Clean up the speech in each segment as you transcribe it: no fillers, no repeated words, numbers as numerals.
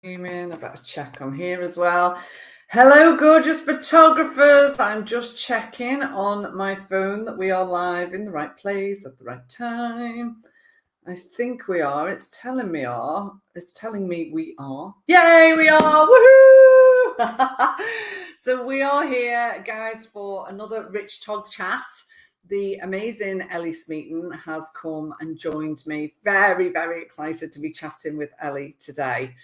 I better check on here as well. Hello, gorgeous photographers. I'm just checking on my phone that we are live in the right place at the right time. I think we are. It's telling me we are. Yay, we are. Woohoo! So we are here, guys, for another Rich Tog chat. The amazing Ellie Smeaton has come and joined me. Very, very excited to be chatting with Ellie today.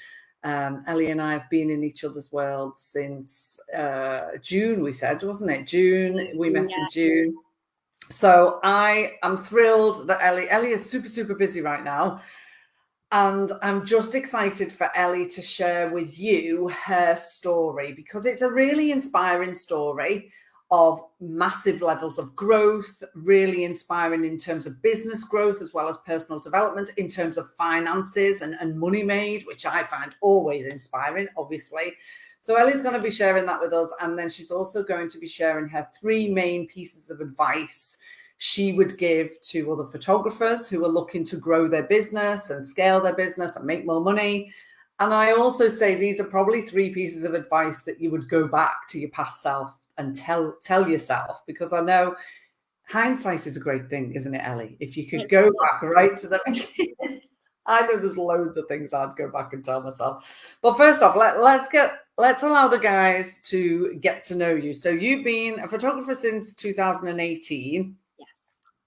Ellie and I have been in each other's world since June, we said, wasn't it? June. We met in June. So I am thrilled that Ellie is super, super busy right now. And I'm just excited for Ellie to share with you her story, because it's a really inspiring story of massive levels of growth, really inspiring in terms of business growth as well as personal development, in terms of finances and money made, which I find always inspiring, obviously. So Ellie's going to be sharing that with us. And then she's also going to be sharing her 3 main pieces of advice she would give to other photographers who are looking to grow their business and scale their business and make more money. And I also say these are probably 3 pieces of advice that you would go back to your past self and tell yourself, because I know hindsight is a great thing, isn't it, Ellie? If you could go back right to the beginning. I know there's loads of things I'd go back and tell myself. But first off, let's allow the guys to get to know you. So you've been a photographer since 2018. Yes.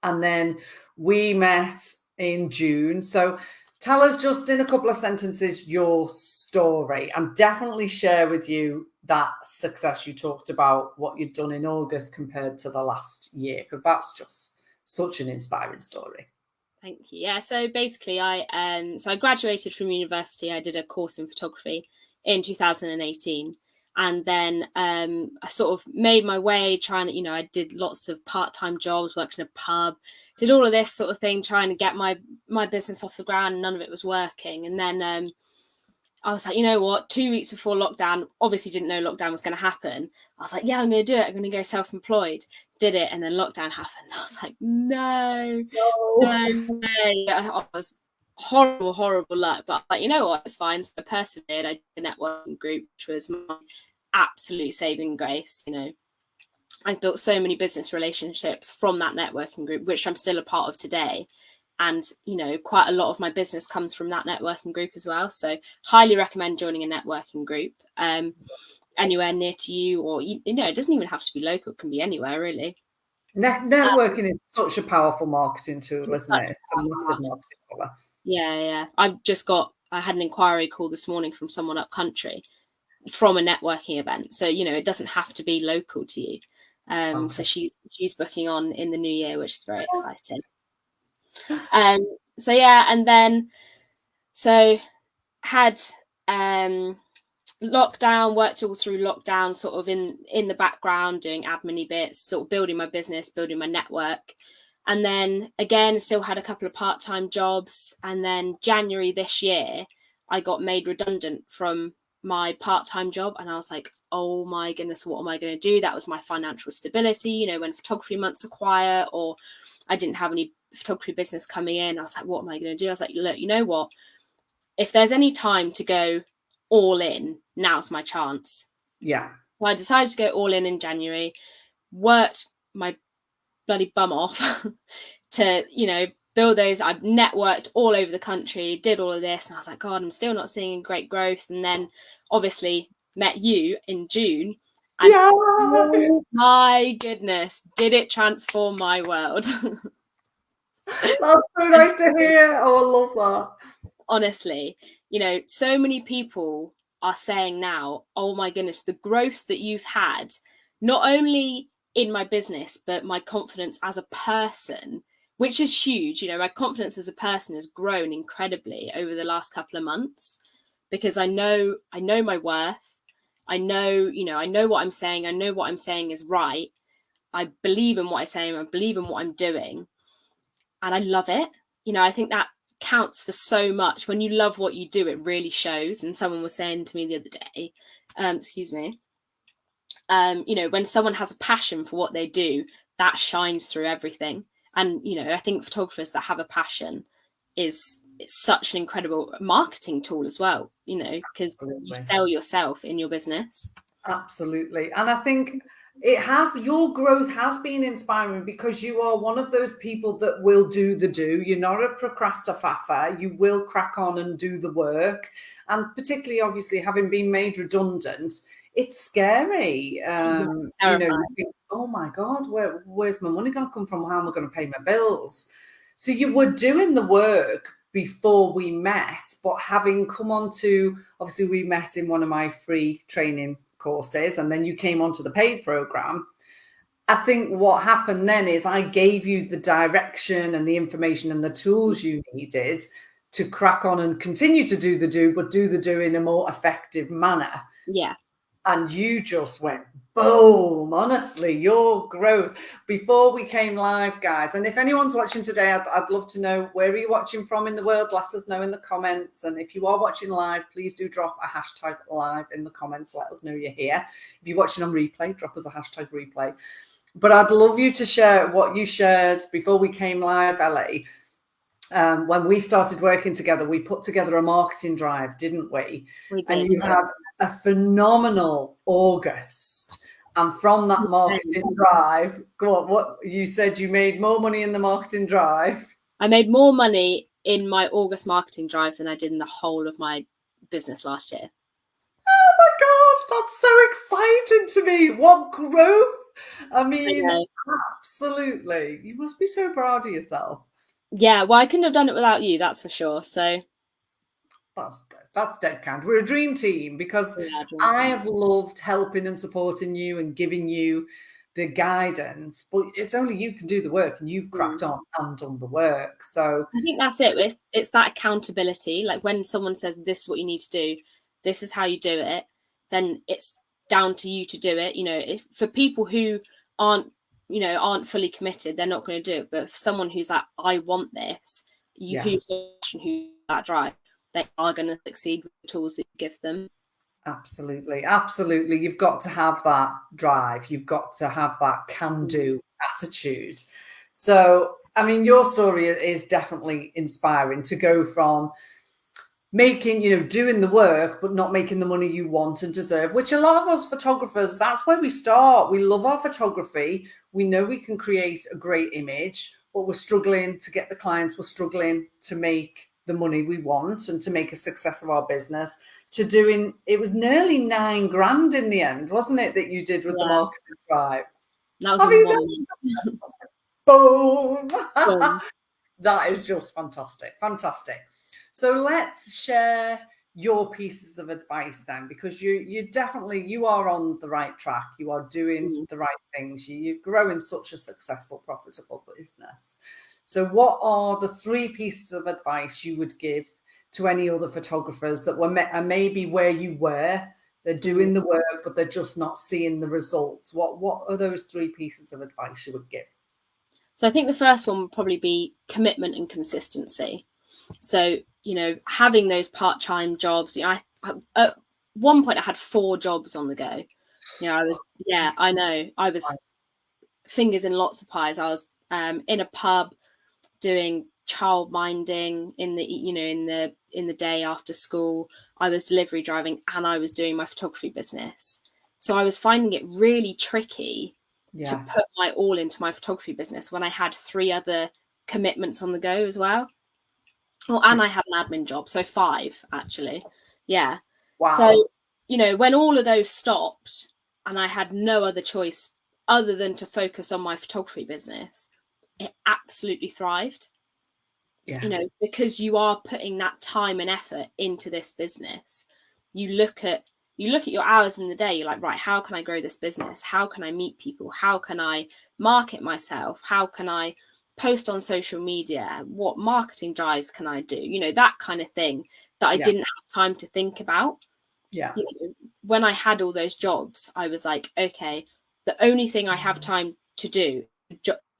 And then we met in June. So tell us just in a couple of sentences your story, and definitely share with you that success you talked about, what you'd done in August compared to the last year, because that's just such an inspiring story. Thank you. Yeah, so basically I graduated from university. I did a course in photography in 2018. And then I sort of made my way trying to, I did lots of part-time jobs, worked in a pub, did all of this sort of thing, trying to get my business off the ground. None of it was working. And then I was like, you know what, 2 weeks before lockdown, obviously didn't know lockdown was going to happen. I was like, yeah, I'm going to do it. I'm going to go self-employed. Did it. And then lockdown happened. I was like, no way. I was horrible luck. But like, you know what, it's fine. So I persevered. I did a networking group, which was my absolute saving grace. I've built so many business relationships from that networking group, which I'm still a part of today. And, quite a lot of my business comes from that networking group as well. So highly recommend joining a networking group anywhere near to you, or, it doesn't even have to be local. It can be anywhere, really. Networking is such a powerful marketing tool, isn't it? It's a massive marketing tool. Yeah. I had an inquiry call this morning from someone up country from a networking event. So, it doesn't have to be local to you. Okay. So she's booking on in the new year, which is very exciting. Had lockdown, worked all through lockdown, sort of in the background, doing admin-y bits, sort of building my business, building my network. And then again, still had a couple of part-time jobs. And then January this year, I got made redundant from my part-time job. And I was like, oh my goodness, what am I going to do? That was my financial stability, when photography months are quiet, or I didn't have any photography business coming in. I was like, what am I going to do? I was like, look, you know what? If there's any time to go all in, now's my chance. Yeah. So I decided to go all in January, worked my bloody bum off to, build those. I've networked all over the country, did all of this. And I was like, God, I'm still not seeing great growth. And then obviously met you in June. And oh my goodness, did it transform my world? That's so nice to hear. Oh, I love that. Honestly, so many people are saying now, oh my goodness, the growth that you've had, not only in my business, but my confidence as a person, which is huge. My confidence as a person has grown incredibly over the last couple of months, because I know my worth. I know what I'm saying. I know what I'm saying is right. I believe in what I'm saying. I believe in what I'm doing. And I love it. I think that counts for so much. When you love what you do, it really shows. And someone was saying to me the other day, when someone has a passion for what they do, that shines through everything. And, I think photographers that have a passion, is such an incredible marketing tool as well, you know, because you sell yourself in your business. Absolutely. And I think your growth has been inspiring because you are one of those people that will do the do. You're not a procrastinator. You will crack on and do the work. And particularly, obviously, having been made redundant, it's scary. You think, oh my God, where's my money going to come from? How am I going to pay my bills? So you were doing the work before we met, but having come on to, obviously we met in one of my free training courses, and then you came onto the paid program. I think what happened then is I gave you the direction and the information and the tools you needed to crack on and continue to do the do, but do the do in a more effective manner. Yeah. And you just went boom. Honestly, your growth before we came live, guys. And if anyone's watching today, I'd love to know, where are you watching from in the world? Let us know in the comments. And if you are watching live, please do drop a hashtag live in the comments. Let us know you're here. If you're watching on replay, drop us a hashtag replay. But I'd love you to share what you shared before we came live, Ellie. When we started working together, we put together a marketing drive, didn't we? We did. And you had a phenomenal August. And from that marketing drive, go on, what you said, you made more money in the marketing drive. I made more money in my August marketing drive than I did in the whole of my business last year. Oh my God, that's so exciting to me. What growth. I mean, absolutely. You must be so proud of yourself. Yeah, well, I couldn't have done it without you, that's for sure. So that's dead count. We're a dream team because I have loved helping and supporting you and giving you the guidance, but it's only you can do the work, and you've cracked on and done the work. So I think that's it. It's that accountability. Like when someone says, this is what you need to do, this is how you do it, then it's down to you to do it. You know, if for people who aren't fully committed, they're not going to do it. But for someone who's like, I want this, who's that drive, they are going to succeed with the tools that you give them. Absolutely. Absolutely. You've got to have that drive. You've got to have that can-do attitude. So, I mean, your story is definitely inspiring to go from making, doing the work, but not making the money you want and deserve, which a lot of us photographers, that's where we start. We love our photography. We know we can create a great image, but we're struggling to get the clients. We're struggling to make the money we want and to make a success of our business. It was nearly $9,000 in the end, wasn't it, that you did with the marketing drive? That was boom. That is just fantastic. Fantastic. So let's share your pieces of advice then, because you are on the right track. You are doing the right things. You're growing such a successful, profitable business. So what are the 3 pieces of advice you would give to any other photographers that are maybe where you were? They're doing the work, but they're just not seeing the results. What are those 3 pieces of advice you would give? So I think the first one would probably be commitment and consistency. So, having those part-time jobs, I at one point I had 4 jobs on the go. I was fingers in lots of pies. I was in a pub doing child minding in the day after school. I was delivery driving, and I was doing my photography business. So I was finding it really tricky to put my all into my photography business when I had 3 other commitments on the go as well. And I had an admin job, so 5 actually. Yeah. Wow. So, when all of those stopped and I had no other choice other than to focus on my photography business, it absolutely thrived. Yeah. Because you are putting that time and effort into this business. You look at your hours in the day, you're like, right, how can I grow this business? How can I meet people? How can I market myself? How can I post on social media? What marketing drives can I do? That kind of thing that I didn't have time to think about. Yeah. When I had all those jobs, I was like, okay, the only thing I have time to do,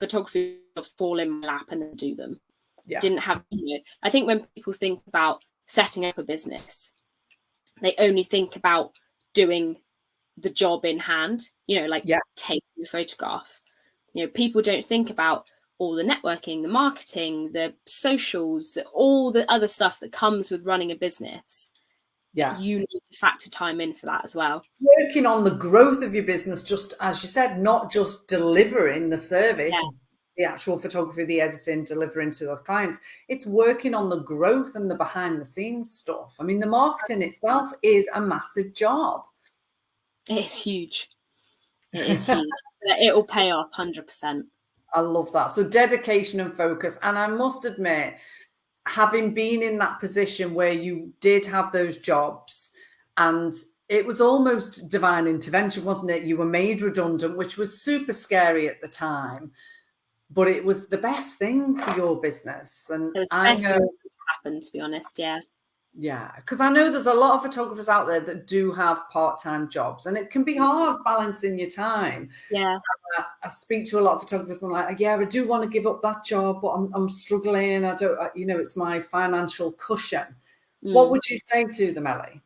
photography jobs fall in my lap and then do them. Yeah. Didn't have, I think when people think about setting up a business, they only think about doing the job in hand, taking a photograph. People don't think about, all the networking, the marketing, the socials, all the other stuff that comes with running a business. Yeah. You need to factor time in for that as well. Working on the growth of your business, just as you said, not just delivering the service, the actual photography, the editing, delivering to the clients. It's working on the growth and the behind the scenes stuff. I mean, the marketing itself is a massive job. It is huge. It is huge. It will pay off 100%. I love that. So dedication and focus. And I must admit, having been in that position where you did have those jobs and it was almost divine intervention, wasn't it? You were made redundant, which was super scary at the time, but it was the best thing for your business. And It was the I best thing know, that happened, to be honest. yeah, because I know there's a lot of photographers out there that do have part-time jobs, and it can be hard balancing your time. Yeah. I speak to a lot of photographers and I'm like, yeah, I do want to give up that job, but I'm struggling. I don't, it's my financial cushion. What would you say to them, Ellie?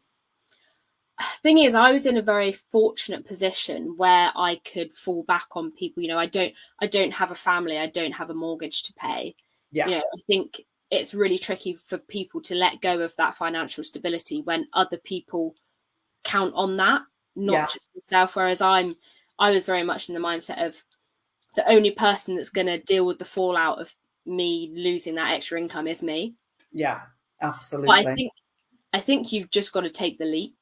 Thing is, I was in a very fortunate position where I could fall back on people. I don't have a family. I don't have a mortgage to pay. Yeah. I think it's really tricky for people to let go of that financial stability when other people count on that, not just yourself. Whereas I was very much in the mindset of the only person that's going to deal with the fallout of me losing that extra income is me. Yeah, absolutely. But I think you've just got to take the leap.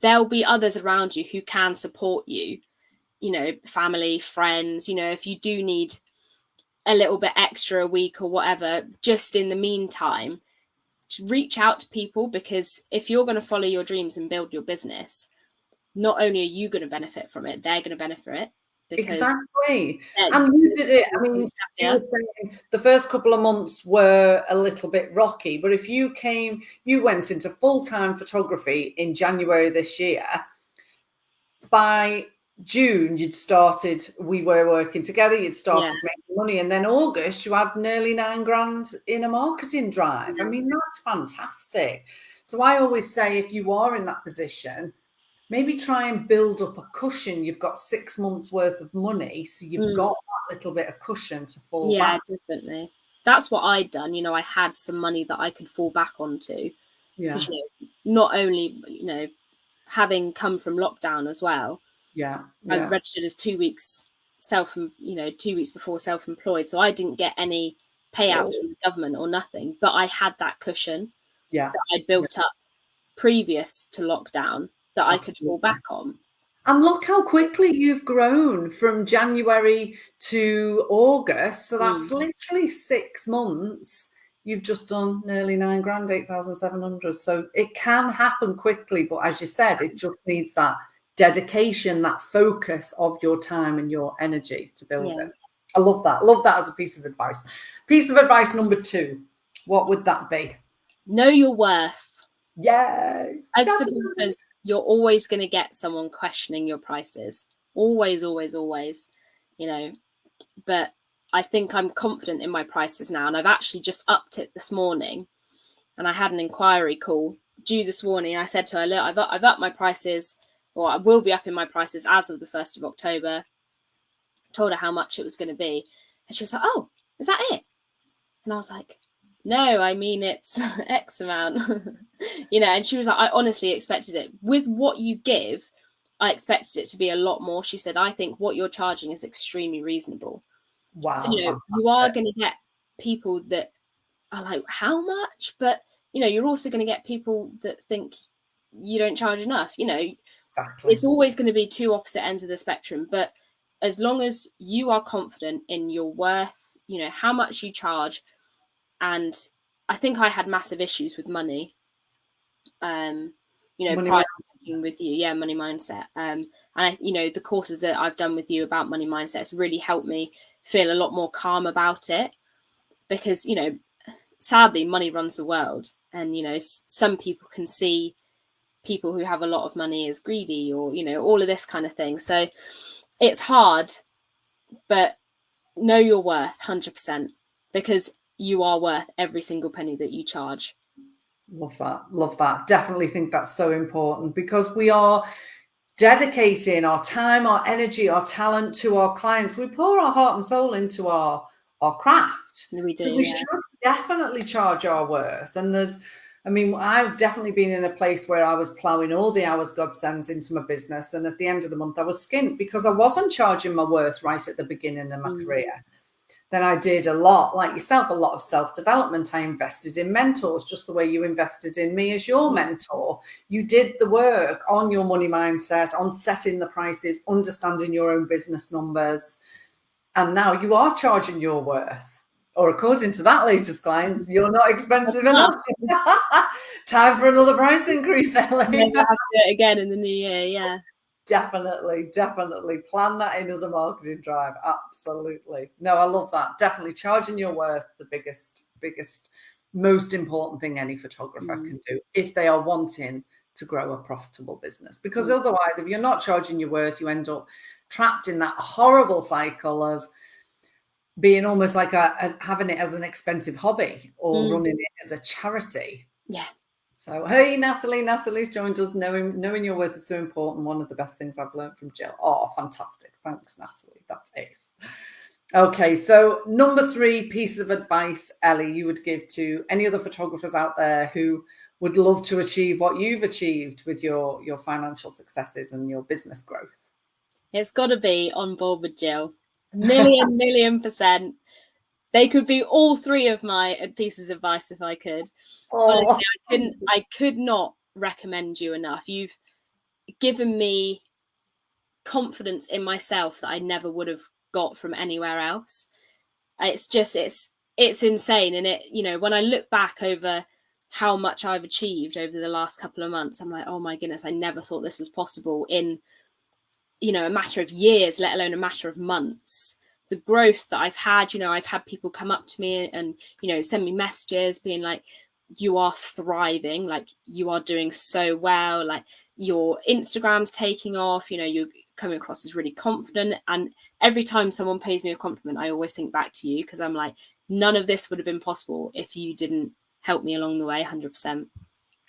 There'll be others around you who can support you, family, friends, if you do need a little bit extra a week or whatever, just in the meantime, just reach out to people, because if you're going to follow your dreams and build your business, not only are you going to benefit from it, they're going to benefit from it. Exactly. And you did it. I mean, you were saying the first couple of months were a little bit rocky, but if you went into full-time photography in January this year, by June we were working together, you'd started making money, and then August you had nearly £9,000 in a marketing drive. I mean, that's fantastic. So I always say, if you are in that position, maybe try and build up a cushion. You've got 6 months worth of money, so you've got that little bit of cushion to fall back. Yeah, definitely. That's what I'd done. I had some money that I could fall back onto. Yeah. Because, not only, having come from lockdown as well. Yeah. I registered as 2 weeks 2 weeks before self-employed. So I didn't get any payouts from the government or nothing, but I had that cushion that I built up previous to lockdown that I could fall back on. And look how quickly you've grown from January to August. So that's literally 6 months. You've just done nearly £9,000, 8,700. So it can happen quickly. But as you said, it just needs that dedication, that focus of your time and your energy to build it. I love that. Love that as a piece of advice. Piece of advice number 2. What would that be? Know your worth. Yeah. As photographers, you're always going to get someone questioning your prices. Always, always, always. But I think I'm confident in my prices now. And I've actually just upped it this morning. And I had an inquiry call due this morning. I said to her, look, I've upped my prices, or I will be upping my prices as of the 1st of October. Told her how much it was going to be. And she was like, oh, is that it? And I was like, no, I mean, it's X amount. And she was like, I honestly expected it. With what you give, I expected it to be a lot more. She said, I think what you're charging is extremely reasonable. Wow. So, you are going to get people that are like, how much? But, you're also going to get people that think you don't charge enough. Exactly. It's always going to be two opposite ends of the spectrum. But as long as you are confident in your worth, how much you charge. And I think I had massive issues with money. Prior to working with you, money mindset. And the courses that I've done with you about money mindset has really helped me feel a lot more calm about it, because sadly money runs the world, and some people can see people who have a lot of money as greedy, or all of this kind of thing. So it's hard, but know your worth 100%, because you are worth every single penny that you charge. Love that. Love that. Definitely think that's so important, because we are dedicating our time, our energy, our talent to our clients. We pour our heart and soul into our craft. We do, so we yeah. should definitely charge our worth. And I've definitely been in a place where I was ploughing all the hours God sends into my business. And at the end of the month, I was skint because I wasn't charging my worth right at the beginning of my career. Then I did a lot, like yourself, a lot of self-development. I invested in mentors, just the way you invested in me as your mentor. You did the work on your money mindset, on setting the prices, understanding your own business numbers. And now you are charging your worth. Or according to that latest client, you're not expensive enough. Time for another price increase, Ellie. Maybe I'll have to do it again in the new year, yeah. Definitely plan that in as a marketing drive. Absolutely. No, I love that. Definitely charging your worth, the biggest, most important thing any photographer can do if they are wanting to grow a profitable business. Because otherwise, if you're not charging your worth, you end up trapped in that horrible cycle of being almost like having it as an expensive hobby or running it as a charity. Yeah. So, hey, Natalie's joined us. Knowing your worth is so important. One of the best things I've learned from Jill. Oh, fantastic. Thanks, Natalie. That's ace. Okay, so number 3 piece of advice, Ellie, you would give to any other photographers out there who would love to achieve what you've achieved with your financial successes and your business growth. It's got to be on board with Jill. Million %. They could be all 3 of my pieces of advice if I could. Honestly, I could not recommend you enough. You've given me confidence in myself that I never would have got from anywhere else. It's insane. And it, you know, when I look back over how much I've achieved over the last couple of months, I'm like, oh my goodness, I never thought this was possible in, you know, a matter of years, let alone a matter of months. The growth that I've had, you know, I've had people come up to me and, you know, send me messages being like, you are thriving, like you are doing so well, like your Instagram's taking off, you know, you're coming across as really confident. And every time someone pays me a compliment, I always think back to you because I'm like, none of this would have been possible if you didn't help me along the way, 100%.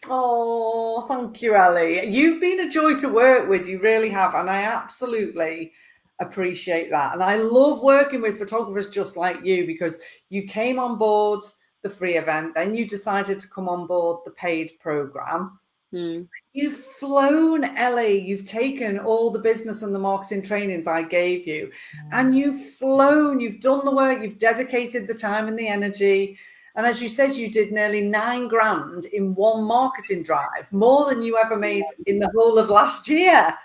Oh, thank you, Ellie. You've been a joy to work with. You really have. And I absolutely appreciate that. And I love working with photographers just like you because you came on board the free event, then you decided to come on board the paid program. You've flown, Ellie. You've taken all the business and the marketing trainings I gave you, and you've flown. You've done the work. You've dedicated the time and the energy. And as you said, you did nearly $9,000 in one marketing drive, more than you ever made in the whole of last year.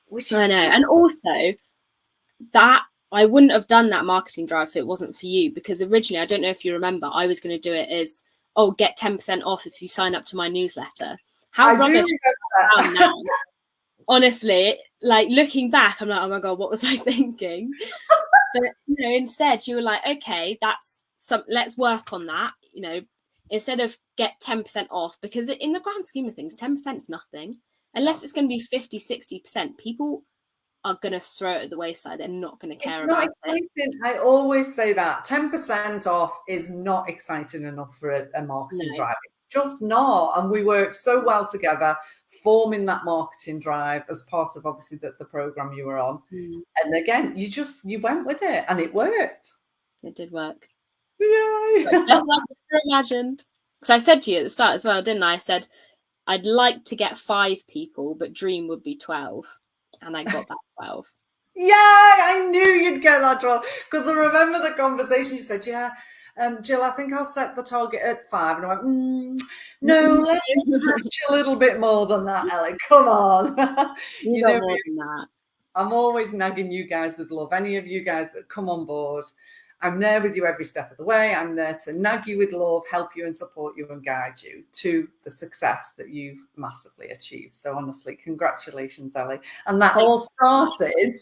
Which I know. And also that I wouldn't have done that marketing drive if it wasn't for you, because originally, I don't know if you remember, I was going to do it as, oh, get 10% off if you sign up to my newsletter. How rubbish now. Honestly, like looking back, I'm like, oh my God, what was I thinking? But, you know, instead you were like, okay, let's work on that, you know, instead of get 10% off, because in the grand scheme of things, 10% is nothing. Unless it's going to be 50, 60%, people are going to throw it at the wayside. They're not going to care about it. I always say that 10% off is not exciting enough for a marketing drive. It's just not. And we worked so well together, forming that marketing drive as part of obviously the program you were on. And again, you went with it and it worked. It did work. Yay! Just like I imagined. Because I said to you at the start as well, didn't I? I said, I'd like to get 5 people, but dream would be 12. And I got that 12. Yeah, I knew you'd get that 12. Because I remember the conversation. You said, yeah, Jill, I think I'll set the target at 5. And I went, no, let's stretch a little bit more than that, Ellie. Come on. You got more than that. I'm always nagging you guys with love. Any of you guys that come on board, I'm there with you every step of the way. I'm there to nag you with love, help you and support you and guide you to the success that you've massively achieved. So honestly, congratulations, Ellie. And that all started,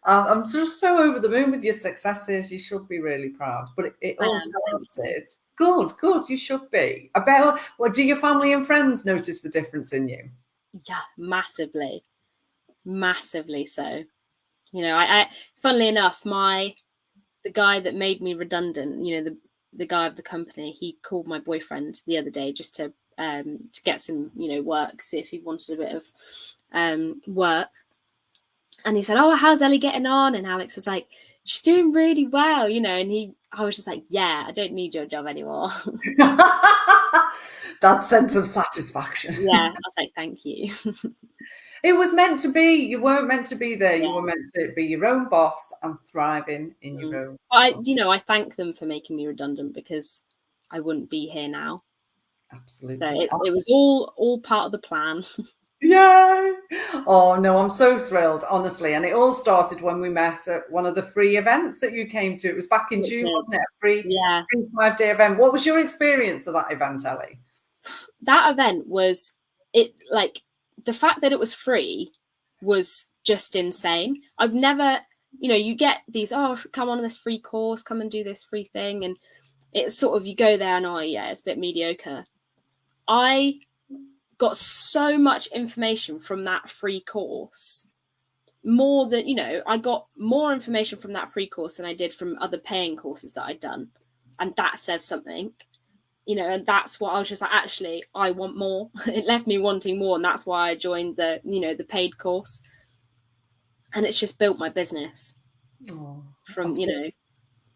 I'm just so over the moon with your successes. You should be really proud. But it all started. Good. You should be. Do your family and friends notice the difference in you? Yeah, massively so. You know, I funnily enough, the guy that made me redundant, you know, the guy of the company, he called my boyfriend the other day just to get some, you know, work, see if he wanted a bit of work. And he said, "Oh, how's Ellie getting on?" And Alex was like, "She's doing really well, you know." And I was just like, "Yeah, I don't need your job anymore." That sense of satisfaction. Yeah, I was like, "Thank you." It was meant to be. You weren't meant to be there. You Yeah. were meant to be your own boss and thriving in your own. I thank them for making me redundant because I wouldn't be here now. So Absolutely. it was all part of the plan. Yay! Oh no, I'm so thrilled, honestly. And it all started when we met at one of the free events that you came to. It was back in It June, did. wasn't it? A free Yeah. 5-day event. What was your experience of that event, Ellie? That event was it like the fact that it was free was just insane. I've never, you get these, oh, come on this free course, come and do this free thing. And it's sort of, you go there and, oh, yeah, it's a bit mediocre. I got so much information from that free course, more than, I got more information from that free course than I did from other paying courses that I'd done. And that says something. And that's what I was just like, actually, I want more. It left me wanting more. And that's why I joined the paid course. And it's just built my business from.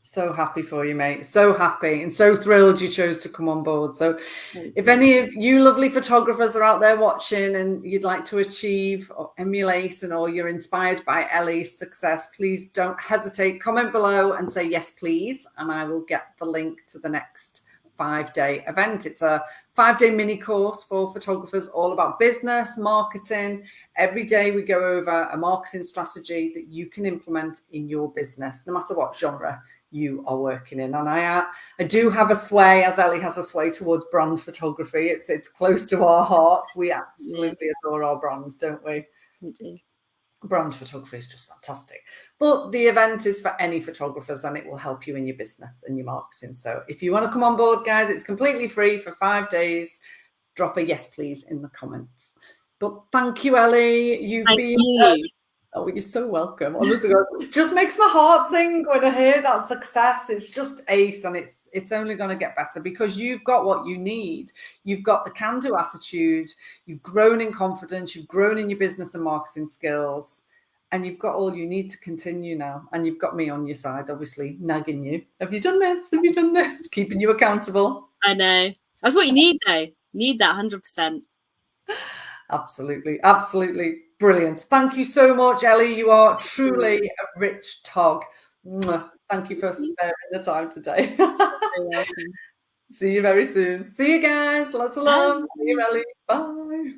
So happy for you, mate. So happy and so thrilled you chose to come on board. So if any of you lovely photographers are out there watching and you'd like to achieve or emulate or you're inspired by Ellie's success, please don't hesitate. Comment below and say yes, please. And I will get the link to the next 5-day event. It's a 5-day mini course for photographers, all about business, marketing. Every day we go over a marketing strategy that you can implement in your business, no matter what genre you are working in. And I do have a sway, as Ellie has a sway, towards brand photography. It's close to our hearts. We absolutely adore our brands, don't we? We do. Brand photography is just fantastic. But the event is for any photographers and it will help you in your business and your marketing. So if you want to come on board, guys, it's completely free for 5 days. Drop a yes, please, in the comments. But thank you, Ellie. Thank you. Oh, you're so welcome. Honestly, it just makes my heart sing when I hear that success. It's just ace, and it's only going to get better because you've got what you need. You've got the can-do attitude. You've grown in confidence. You've grown in your business and marketing skills, and you've got all you need to continue now. And you've got me on your side, obviously, nagging you. Have you done this? Have you done this? Keeping you accountable. I know. That's what you need, though. You need that 100%. Absolutely. Absolutely. Brilliant. Thank you so much, Ellie. You are truly a rich tog. Thank you for sparing the time today. You're welcome. See you very soon. See you guys. Lots of love. See you, Ellie. Bye.